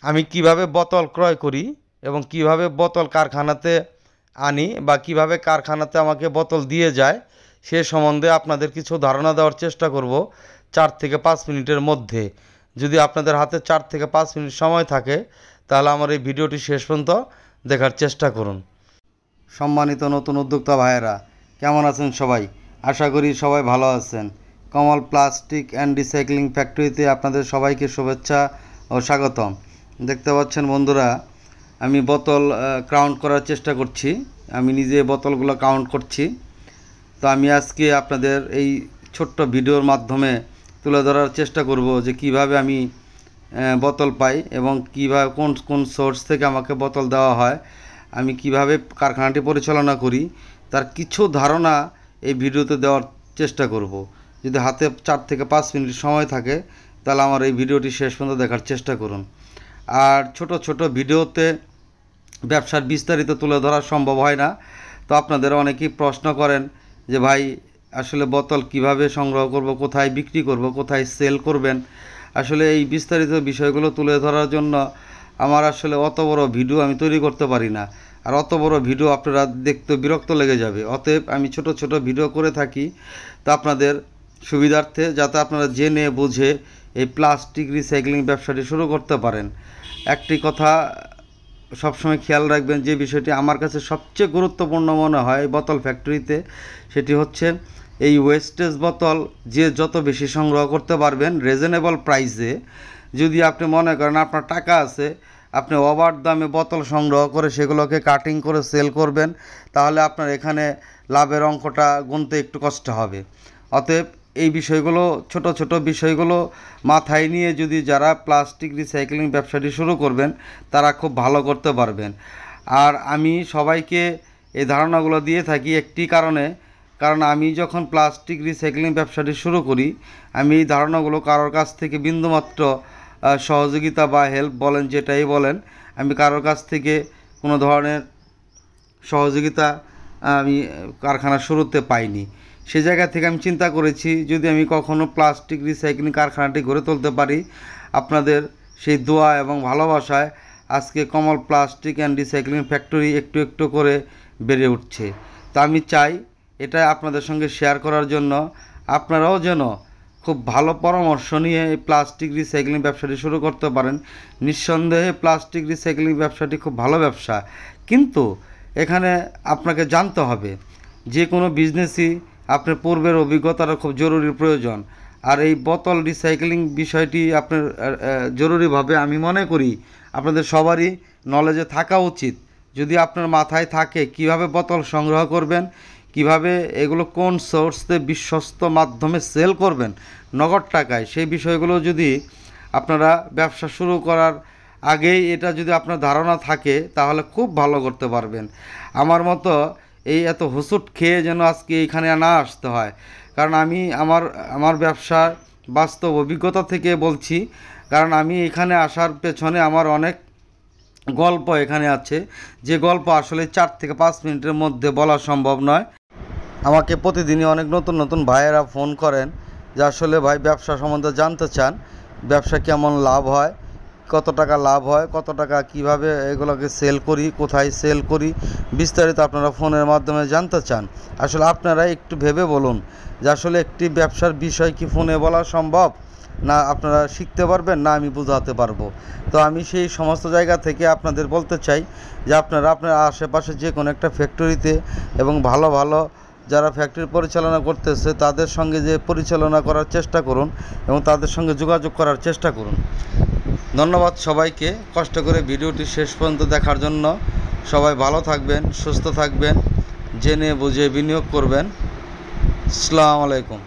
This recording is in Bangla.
আমি কিভাবে বোতল ক্রয় করি এবং কিভাবে বোতল কারখানাতে আনি বা কিভাবে কারখানাতে আমাকে বোতল দিয়ে যায় সে সম্বন্ধে আপনাদের কিছু ধারণা দেওয়ার চেষ্টা করব 4 থেকে 5 মিনিটের মধ্যে। যদি আপনাদের হাতে 4 থেকে 5 মিনিট সময় থাকে তাহলে আমার এই ভিডিওটি শেষ পর্যন্ত দেখার চেষ্টা করুন। সম্মানিত নতুন উদ্যোক্তা ভাইয়েরা, কেমন আছেন সবাই? আশা করি সবাই ভালো আছেন। কমল প্লাস্টিক অ্যান্ড রিসাইক্লিং ফ্যাক্টরিতে আপনাদের সবাইকে শুভেচ্ছা ও স্বাগতম। দেখতে পাচ্ছেন বন্ধুরা, আমি বোতল কাউন্ট করার চেষ্টা করছি। আমি নিজে বোতলগুলো কাউন্ট করছি। তো আমি আজকে আপনাদের এই ছোট্ট ভিডিওর মাধ্যমে তুলে ধরার চেষ্টা করব যে কিভাবে আমি বোতল পাই এবং কিভাবে কোন কোন সোর্স থেকে আমাকে বোতল দেওয়া হয়, আমি কিভাবে কারখানাটি পরিচালনা করি তার কিছু ধারণা এই ভিডিওতে দেওয়ার চেষ্টা করব। যদি হাতে 4 থেকে 5 মিনিট সময় থাকে তাহলে আমার এই ভিডিওটি শেষ পর্যন্ত দেখার চেষ্টা করুন। আর ছোট ছোট ভিডিওতে ব্যবসার বিস্তারিত তুলে ধরা সম্ভব হয় না। তো আপনাদের অনেকেই প্রশ্ন করেন যে ভাই আসলে বোতল কিভাবে সংগ্রহ করব, কোথায় বিক্রি করব, কোথায় সেল করবেন। আসলে এই বিস্তারিত বিষয়গুলো তুলে ধরার জন্য আমার আসলে অত বড় ভিডিও আমি তৈরি করতে পারি না, আর অত বড় ভিডিও আপনারা দেখতে বিরক্ত লেগে যাবে। অতএব আমি ছোট ছোট ভিডিও করে থাকি তা আপনাদের সুবিধার্থে, যাতে আপনারা জেনে বুঝে এই প্লাস্টিক রিসাইক্লিং ব্যবসাটি শুরু করতে পারেন। একটি কথা সবসময় খেয়াল রাখবেন, যে বিষয়টি আমার কাছে সবচেয়ে গুরুত্বপূর্ণ মনে হয় বোতল ফ্যাক্টরিতে, সেটি হচ্ছে এই ওয়েস্টেজ বোতল যে যত বেশি সংগ্রহ করতে পারবেন রিজনেবল প্রাইসে। যদি আপনি মনে করেন আপনার টাকা আছে, আপনি ওভার দামে বোতল সংগ্রহ করে সেগুলোকে কাটিং করে সেল করবেন, তাহলে আপনার এখানে লাভের অঙ্কটা গুনতে একটু কষ্ট হবে। অতএব এই বিষয়গুলো, ছোট ছোট বিষয়গুলো মাথায় নিয়ে যদি যারা প্লাস্টিক রিসাইক্লিং ব্যবসাটি শুরু করবেন তারা খুব ভালো করতে পারবেন। আর আমি সবাইকে এই ধারণাগুলো দিয়ে থাকি একটি কারণে, কারণ আমি যখন প্লাস্টিক রিসাইক্লিং ব্যবসাটি শুরু করি আমি এই ধারণাগুলো কারোর কাছ থেকে বিন্দুমাত্র সহযোগিতা বা হেল্প বলেন, যেটাই বলেন, আমি কারোর কাছ থেকে কোনো ধরনের সহযোগিতা আমি কারখানা শুরুতে পাইনি। সে জায়গা থেকে আমি চিন্তা করেছি যদি আমি কখনো প্লাস্টিক রিসাইক্লিং কারখানাটি গড়ে তুলতে পারি, আপনাদের সেই দোয়া এবং ভালোবাসায় আজকে কমল প্লাস্টিক অ্যান্ড রিসাইক্লিং ফ্যাক্টরি একটু একটু করে বেড়ে উঠছে। তা আমি চাই এটা আপনাদের সঙ্গে শেয়ার করার জন্য। আপনারাও যেন খুব ভালো পরামর্শ নিয়ে এই প্লাস্টিক রিসাইক্লিং ব্যবসাটি শুরু করতে পারেন। নিঃসন্দেহে প্লাস্টিক রিসাইক্লিং ব্যবসাটি খুব ভালো ব্যবসা, কিন্তু এখানে আপনাকে জানতে হবে যে কোনো বিজনেসই আপনার পূর্বের অভিজ্ঞতাটা খুব জরুরি প্রয়োজন। আর এই বোতল রিসাইক্লিং বিষয়টি আপনার জরুরিভাবে আমি মনে করি আপনাদের সবারই নলেজে থাকা উচিত। যদি আপনার মাথায় থাকে কিভাবে বোতল সংগ্রহ করবেন, কিভাবে এগুলো কোন সোর্সে বিশ্বস্ত মাধ্যমে সেল করবেন নগদ টাকায়, সেই বিষয়গুলো যদি আপনারা ব্যবসা শুরু করার আগেই এটা যদি আপনার ধারণা থাকে তাহলে খুব ভালো করতে পারবেন। আমার মতো এই এত হুসুট খেয়ে যেন আজকে এইখানে না আসতে হয়, কারণ আমি আমার ব্যবসার বাস্তব অভিজ্ঞতা থেকে বলছি। কারণ আমি এখানে আসার পেছনে আমার অনেক গল্প এখানে আছে, যে গল্প আসলে 4 থেকে 5 মিনিটের মধ্যে বলা সম্ভব নয়। আমাকে প্রতিদিনই অনেক নতুন নতুন ভাইয়েরা ফোন করেন যে আসলে ভাই ব্যবসা সম্বন্ধে জানতে চান, ব্যবসা কেমন লাভ হয়, কত টাকা লাভ হয়, কত টাকা কিভাবে এগুলোকে সেল করি, কোথায় সেল করি, বিস্তারিত আপনারা ফোনের মাধ্যমে জানতে চান। আসলে আপনারা একটু ভেবে বলুন যে আসলে একটি ব্যবসার বিষয় কি ফোনে বলা সম্ভব, না আপনারা শিখতে পারবেন, না আমি বোঝাতে পারবো। তো আমি সেই সমস্ত জায়গা থেকে আপনাদের বলতে চাই যে আপনারা আপনার আশেপাশে যে কোনো একটা ফ্যাক্টরিতে এবং ভালো ভালো যারা ফ্যাক্টরি পরিচালনা করতেছে তাদের সঙ্গে যে পরিচালনা করার চেষ্টা করুন এবং তাদের সঙ্গে যোগাযোগ করার চেষ্টা করুন। ধন্যবাদ সবাইকে কষ্ট করে ভিডিওটি শেষ পর্যন্ত দেখার জন্য। সবাই ভালো থাকবেন, সুস্থ থাকবেন, জেনে বুঝে বিনিয়োগ করবেন। আসসালামু আলাইকুম।